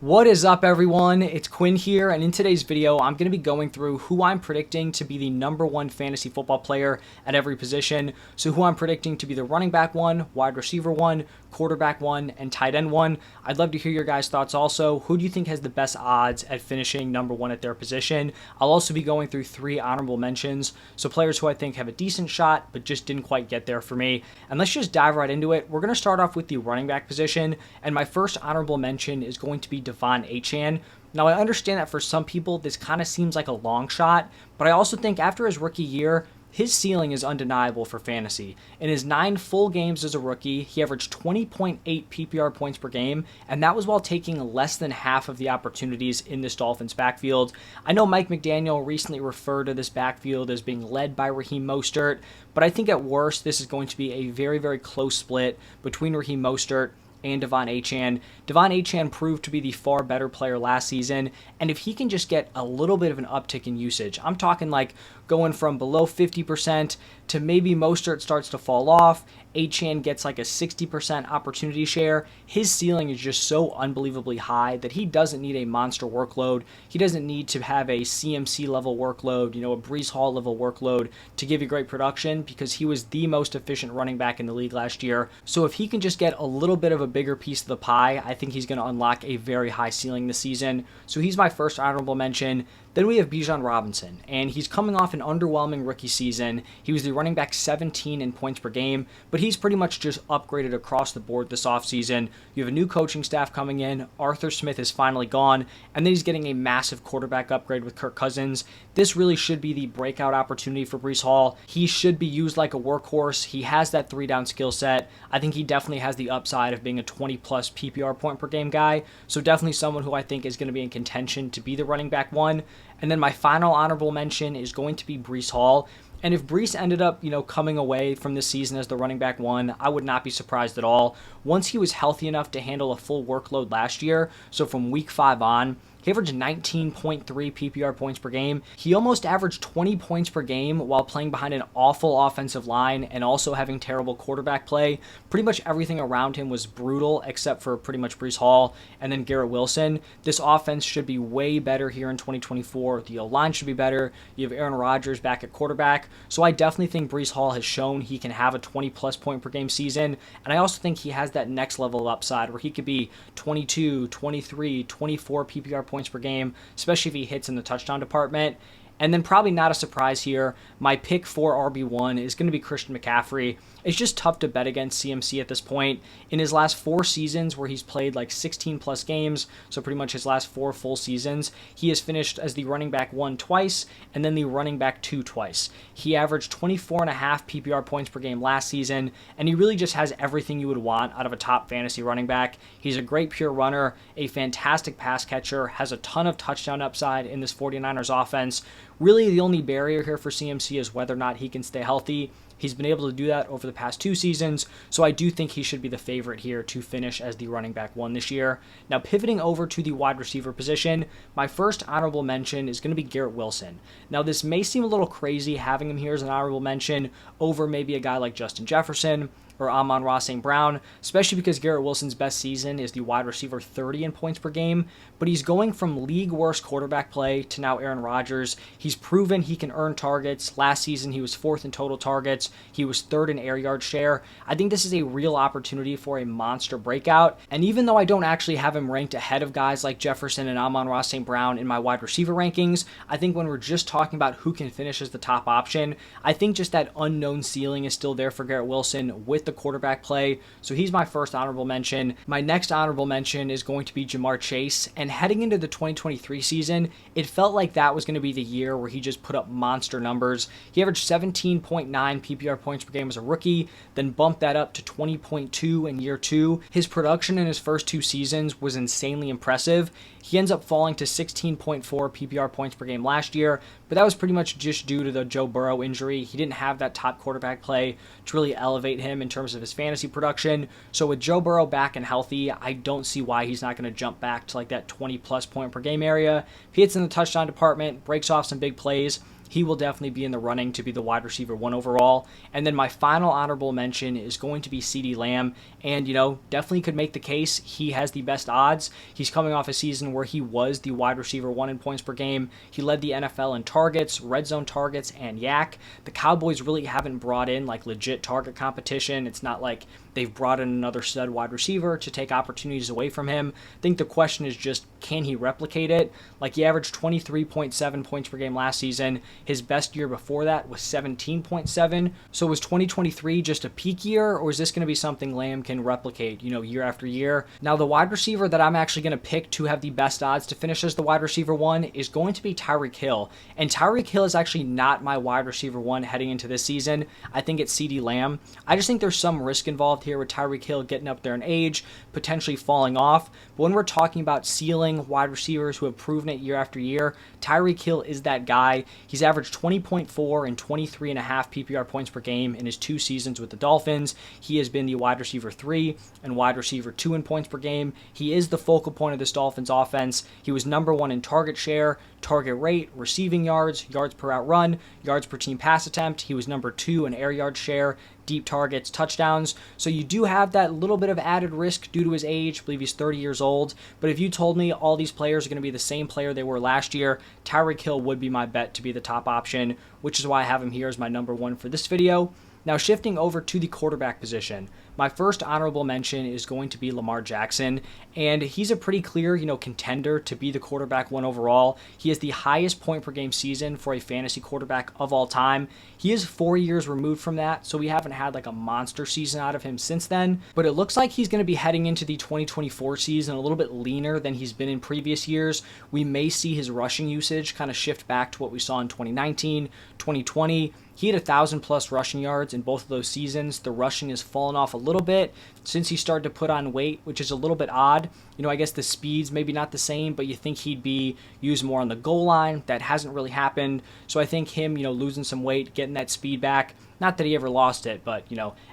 What is up, everyone? It's Quinn here, and in today's video, I'm going to be going through who I'm predicting to be the #1 fantasy football player at every position. So who I'm predicting to be the running back one, wide receiver one, quarterback one, and tight end one. I'd love to hear your guys' thoughts also. Who do you think has the best odds at finishing #1 at their position? I'll also be going through 3 honorable mentions, so players who I think have a decent shot, but just didn't quite get there for me. And let's just dive right into it. We're going to start off with the running back position, and my first honorable mention is going to be Devon Achane. Now, I understand that for some people, this kind of seems like a long shot, but I also think after his rookie year, his ceiling is undeniable for fantasy. In his 9 full games as a rookie, he averaged 20.8 PPR points per game, and that was while taking less than half of the opportunities in this Dolphins backfield. I know Mike McDaniel recently referred to this backfield as being led by Raheem Mostert, but I think at worst, this is going to be a very, very close split between Raheem Mostert and Devon Achane. Devon Achane proved to be the far better player last season, and if he can just get a little bit of an uptick in usage, I'm talking like going from below 50% to maybe Mostert starts to fall off, Achane gets like a 60% opportunity share, his ceiling is just so unbelievably high that he doesn't need a monster workload. He doesn't need to have a CMC level workload, a Breece Hall level workload to give you great production, because he was the most efficient running back in the league last year. So if he can just get a little bit of a bigger piece of the pie, I think he's going to unlock a very high ceiling this season. So he's my first honorable mention. Then we have Bijan Robinson, and he's coming off an underwhelming rookie season. He was the running back 17 in points per game, but he's pretty much just upgraded across the board this offseason. You have a new coaching staff coming in, Arthur Smith is finally gone, and then he's getting a massive quarterback upgrade with Kirk Cousins. This really should be the breakout opportunity for Breece Hall. He should be used like a workhorse. He has that 3-down skill set. I think he definitely has the upside of being a 20-plus PPR point per game guy, so definitely someone who I think is going to be in contention to be the running back one. And then my final honorable mention is going to be Breece Hall. And if Breece ended up, coming away from this season as the running back one, I would not be surprised at all. Once he was healthy enough to handle a full workload last year, so from week 5 on, he averaged 19.3 PPR points per game. He almost averaged 20 points per game while playing behind an awful offensive line and also having terrible quarterback play. Pretty much everything around him was brutal except for pretty much Breece Hall and then Garrett Wilson. This offense should be way better here in 2024. The O-line should be better. You have Aaron Rodgers back at quarterback. So I definitely think Breece Hall has shown he can have a 20-plus point per game season. And I also think he has that next level of upside where he could be 22, 23, 24 PPR points per game, especially if he hits in the touchdown department. And then probably not a surprise here, my pick for RB1 is going to be Christian McCaffrey. It's just tough to bet against CMC at this point. In his last 4 seasons where he's played like 16 plus games, so pretty much his last 4 full seasons, he has finished as the running back 1 twice and then the running back 2 twice. He averaged 24.5 PPR points per game last season, and he really just has everything you would want out of a top fantasy running back. He's a great pure runner, a fantastic pass catcher, has a ton of touchdown upside in this 49ers offense. Really, the only barrier here for CMC is whether or not he can stay healthy. He's been able to do that over the past 2 seasons, so I do think he should be the favorite here to finish as the running back 1 this year. Now, pivoting over to the wide receiver position, my first honorable mention is going to be Garrett Wilson. Now, this may seem a little crazy having him here as an honorable mention over maybe a guy like Justin Jefferson or Amon-Ra St. Brown, especially because Garrett Wilson's best season is the wide receiver 30 in points per game, but he's going from league worst quarterback play to now Aaron Rodgers. He's proven he can earn targets. Last season, he was 4th in total targets. He was 3rd in air yard share. I think this is a real opportunity for a monster breakout, and even though I don't actually have him ranked ahead of guys like Jefferson and Amon-Ra St. Brown in my wide receiver rankings, I think when we're just talking about who can finish as the top option, I think just that unknown ceiling is still there for Garrett Wilson with the quarterback play, so he's my first honorable mention. My next honorable mention is going to be Jamar Chase, and heading into the 2023 season, it felt like that was going to be the year where he just put up monster numbers. He averaged 17.9 PPR points per game as a rookie, then bumped that up to 20.2 in year 2. His production in his first 2 seasons was insanely impressive. He ends up falling to 16.4 PPR points per game last year, but that was pretty much just due to the Joe Burrow injury. He didn't have that top quarterback play to really elevate him in terms of his fantasy production. So with Joe Burrow back and healthy, I don't see why he's not going to jump back to like that 20-plus point per game area. If he hits in the touchdown department, breaks off some big plays, he will definitely be in the running to be the wide receiver 1 overall. And then my final honorable mention is going to be CeeDee Lamb. And, definitely could make the case he has the best odds. He's coming off a season where he was the wide receiver 1 in points per game. He led the NFL in targets, red zone targets, and yak. The Cowboys really haven't brought in like legit target competition. It's not like they've brought in another stud wide receiver to take opportunities away from him. I think the question is just, can he replicate it? Like, he averaged 23.7 points per game last season. His best year before that was 17.7. So was 2023 just a peak year, or is this going to be something Lamb can replicate, year after year? Now, the wide receiver that I'm actually going to pick to have the best odds to finish as the wide receiver 1 is going to be Tyreek Hill. And Tyreek Hill is actually not my wide receiver 1 heading into this season. I think it's CeeDee Lamb. I just think there's some risk involved here with Tyreek Hill getting up there in age, potentially falling off. But when we're talking about ceiling wide receivers who have proven it year after year, Tyreek Hill is that guy. He's averaged 20.4 and 23.5 PPR points per game in his 2 seasons with the Dolphins. He has been the wide receiver 3 and wide receiver 2 in points per game. He is the focal point of this Dolphins offense. He was number 1 in target share, target rate, receiving yards, yards per out run, yards per team pass attempt. He was number 2 in air yard share, deep targets, touchdowns. So you do have that little bit of added risk due to his age. I believe he's 30 years old. But if you told me all these players are going to be the same player they were last year, Tyreek Hill would be my bet to be the top option, which is why I have him here as my number 1 for this video. Now, shifting over to the quarterback position, my first honorable mention is going to be Lamar Jackson, and he's a pretty clear, contender to be the quarterback 1 overall. He has the highest point per game season for a fantasy quarterback of all time. He is 4 years removed from that, so we haven't had like a monster season out of him since then, but it looks like he's going to be heading into the 2024 season a little bit leaner than he's been in previous years. We may see his rushing usage kind of shift back to what we saw in 2019, 2020. He had 1,000+ rushing yards in both of those seasons. The rushing has fallen off a little bit since he started to put on weight, which is a little bit odd. I guess the speed's maybe not the same, but you think he'd be used more on the goal line. That hasn't really happened. So I think him, losing some weight, getting that speed back, not that he ever lost it, but,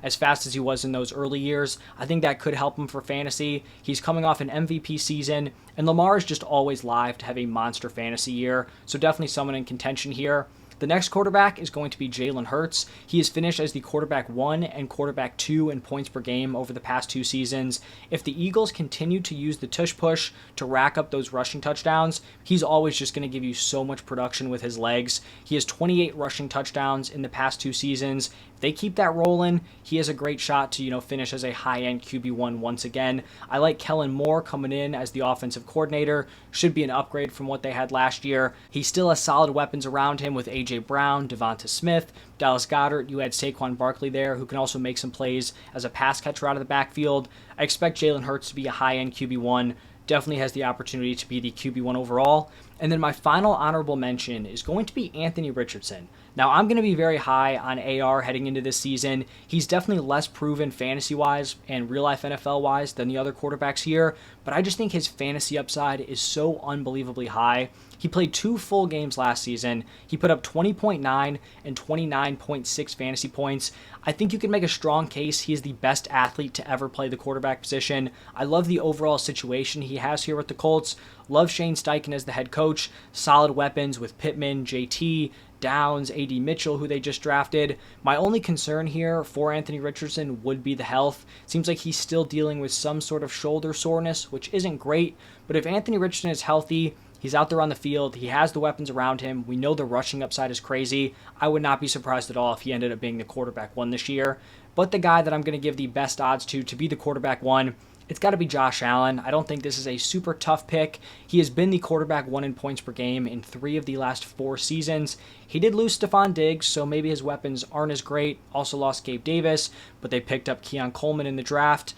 as fast as he was in those early years, I think that could help him for fantasy. He's coming off an MVP season, and Lamar is just always live to have a monster fantasy year. So definitely someone in contention here. The next quarterback is going to be Jalen Hurts. He has finished as the quarterback 1 and quarterback 2 in points per game over the past 2 seasons. If the Eagles continue to use the tush push to rack up those rushing touchdowns, he's always just going to give you so much production with his legs. He has 28 rushing touchdowns in the past 2 seasons. If they keep that rolling, he has a great shot to, finish as a high-end QB1 once again. I like Kellen Moore coming in as the offensive coordinator. Should be an upgrade from what they had last year. He still has solid weapons around him with A.J. Brown, Devonta Smith, Dallas Goedert. You had Saquon Barkley there, who can also make some plays as a pass catcher out of the backfield. I expect Jalen Hurts to be a high-end QB1. Definitely has the opportunity to be the QB1 overall. And then my final honorable mention is going to be Anthony Richardson. Now, I'm going to be very high on AR heading into this season. He's definitely less proven fantasy-wise and real-life NFL-wise than the other quarterbacks here, but I just think his fantasy upside is so unbelievably high. He played 2 full games last season. He put up 20.9 and 29.6 fantasy points. I think you can make a strong case he is the best athlete to ever play the quarterback position. I love the overall situation he has here with the Colts. Love Shane Steichen as the head coach. Solid weapons with Pittman, JT, Downs, A.D. Mitchell, who they just drafted. My only concern here for Anthony Richardson would be the health. Seems like he's still dealing with some sort of shoulder soreness, which isn't great. But if Anthony Richardson is healthy, he's out there on the field, he has the weapons around him, we know the rushing upside is crazy, I would not be surprised at all if he ended up being the quarterback 1 this year. But the guy that I'm going to give the best odds to be the quarterback 1, it's got to be Josh Allen. I don't think this is a super tough pick. He has been the quarterback 1 in points per game in 3 of the last 4 seasons. He did lose Stephon Diggs, so maybe his weapons aren't as great. Also lost Gabe Davis, but they picked up Keon Coleman in the draft,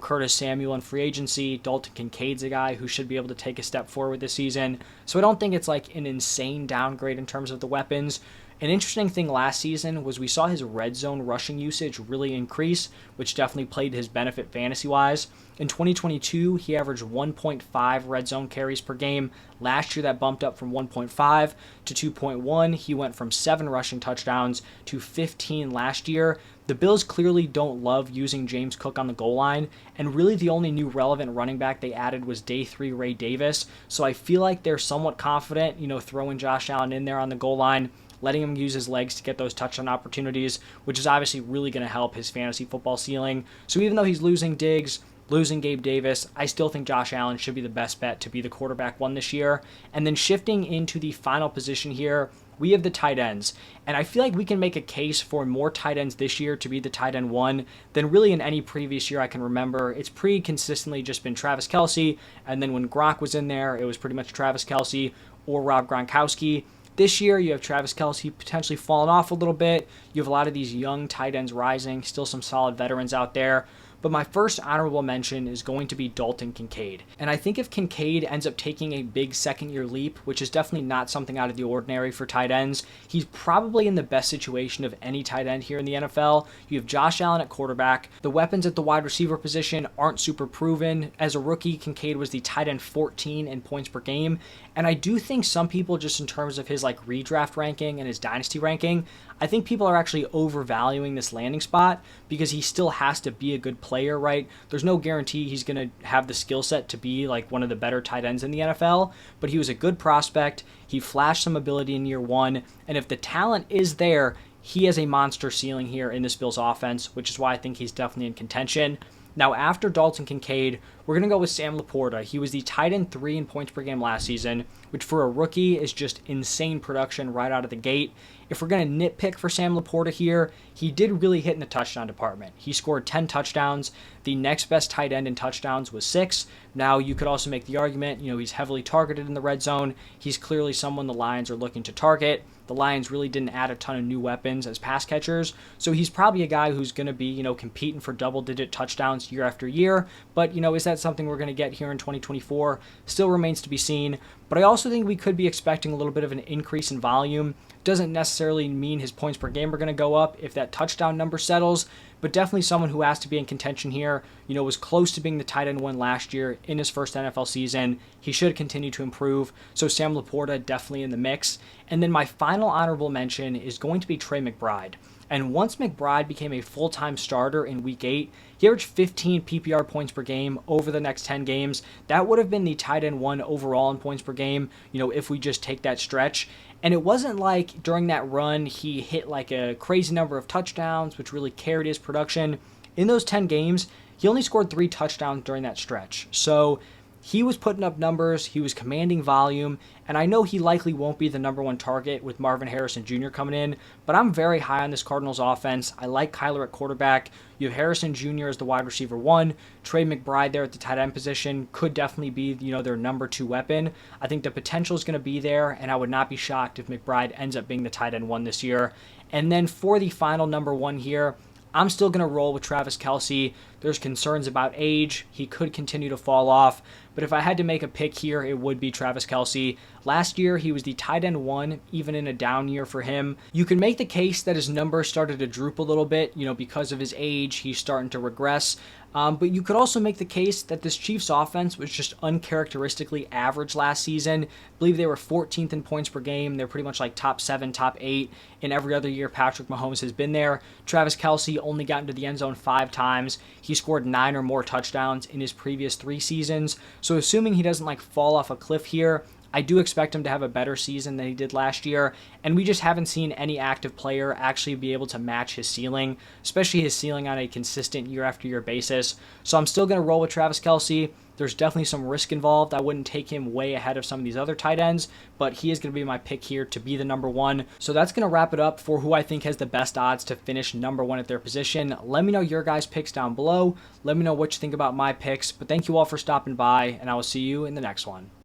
Curtis Samuel in free agency. Dalton Kincaid's a guy who should be able to take a step forward this season. So I don't think it's like an insane downgrade in terms of the weapons. An interesting thing last season was we saw his red zone rushing usage really increase, which definitely played to his benefit fantasy-wise. In 2022, he averaged 1.5 red zone carries per game. Last year, that bumped up from 1.5 to 2.1. He went from 7 rushing touchdowns to 15 last year. The Bills clearly don't love using James Cook on the goal line, and really the only new relevant running back they added was day 3 Ray Davis. So I feel like they're somewhat confident, throwing Josh Allen in there on the goal line. letting him use his legs to get those touchdown opportunities, which is obviously really going to help his fantasy football ceiling. So even though he's losing Diggs, losing Gabe Davis, I still think Josh Allen should be the best bet to be the quarterback one this year. And then shifting into the final position here, we have the tight ends. And I feel like we can make a case for more tight ends this year to be the tight end one than really in any previous year I can remember. It's pretty consistently just been Travis Kelce, and then when Gronk was in there, it was pretty much Travis Kelce or Rob Gronkowski. This year, you have Travis Kelce potentially falling off a little bit. You have a lot of these young tight ends rising, still some solid veterans out there. But my first honorable mention is going to be Dalton Kincaid. And I think if Kincaid ends up taking a big second-year leap, which is definitely not something out of the ordinary for tight ends, he's probably in the best situation of any tight end here in the NFL. You have Josh Allen at quarterback. The weapons at the wide receiver position aren't super proven. As a rookie, Kincaid was the tight end 14 in points per game. And I do think some people, just in terms of his redraft ranking and his dynasty ranking, I think people are actually overvaluing this landing spot because he still has to be a good player, right? There's no guarantee he's going to have the skill set to be one of the better tight ends in the NFL, but he was a good prospect. He flashed some ability in year one, and if the talent is there, he has a monster ceiling here in this Bills offense, which is why I think he's definitely in contention. Now, after Dalton Kincaid, we're going to go with Sam Laporta. He was the tight end 3 in points per game last season, which for a rookie is just insane production right out of the gate. If we're going to nitpick for Sam Laporta here, he did really hit in the touchdown department. He scored 10 touchdowns. The next best tight end in touchdowns was 6. Now, you could also make the argument, he's heavily targeted in the red zone. He's clearly someone the Lions are looking to target. The Lions really didn't add a ton of new weapons as pass catchers, so he's probably a guy who's going to be, competing for double-digit touchdowns year after year. But, is that something we're going to get here in 2024? Still remains to be seen. But I also think we could be expecting a little bit of an increase in volume. Doesn't necessarily mean his points per game are going to go up if that touchdown number settles, but definitely someone who has to be in contention here. Was close to being the tight end 1 last year in his first NFL season. He should continue to improve. So Sam Laporta definitely in the mix. And then my final honorable mention is going to be Trey McBride. And once McBride became a full-time starter in Week 8, he averaged 15 PPR points per game over the next 10 games. That would have been the tight end 1 overall in points per game, if we just take that stretch. And it wasn't like during that run he hit a crazy number of touchdowns, which really carried his production. In those 10 games, he only scored 3 touchdowns during that stretch. So he was putting up numbers, he was commanding volume, and I know he likely won't be the number 1 target with Marvin Harrison Jr. coming in, but I'm very high on this Cardinals offense. I like Kyler at quarterback. You have Harrison Jr. as the wide receiver 1. Trey McBride there at the tight end position could definitely be, their number 2 weapon. I think the potential is going to be there, and I would not be shocked if McBride ends up being the tight end 1 this year. And then for the final number 1 here, I'm still going to roll with Travis Kelce. There's concerns about age. He could continue to fall off. But if I had to make a pick here, it would be Travis Kelce. Last year, he was the tight end 1, even in a down year for him. You can make the case that his numbers started to droop a little bit, because of his age. He's starting to regress. But you could also make the case that this Chiefs offense was just uncharacteristically average last season. I believe they were 14th in points per game. They're pretty much top 7, top 8 in every other year Patrick Mahomes has been there. Travis Kelce only got into the end zone 5 times. He scored 9 or more touchdowns in his previous 3 seasons. So assuming he doesn't fall off a cliff here, I do expect him to have a better season than he did last year, and we just haven't seen any active player actually be able to match his ceiling, especially his ceiling on a consistent year-after-year basis. So I'm still going to roll with Travis Kelce. There's definitely some risk involved. I wouldn't take him way ahead of some of these other tight ends, but he is going to be my pick here to be the number 1. So that's going to wrap it up for who I think has the best odds to finish number 1 at their position. Let me know your guys' picks down below. Let me know what you think about my picks, but thank you all for stopping by, and I will see you in the next one.